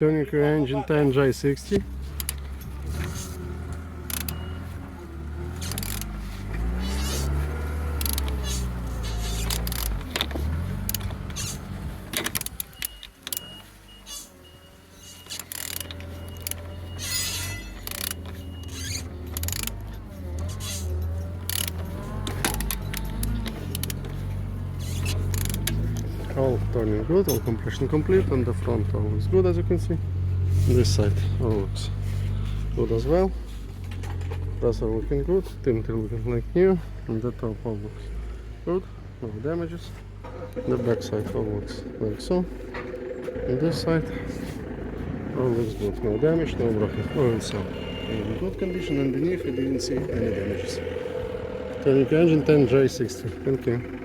GN58KHF. All turning good, all compression complete, and the front all looks good, as you can see. This side all looks good as well. Pressure looking good, tinted looking like new, and the top all looks good, no damages. The back side all looks like so. And this side all looks good, no damage, no broken oil, so in good condition. Underneath I didn't see any damages. Turning engine 10J60. Thank you.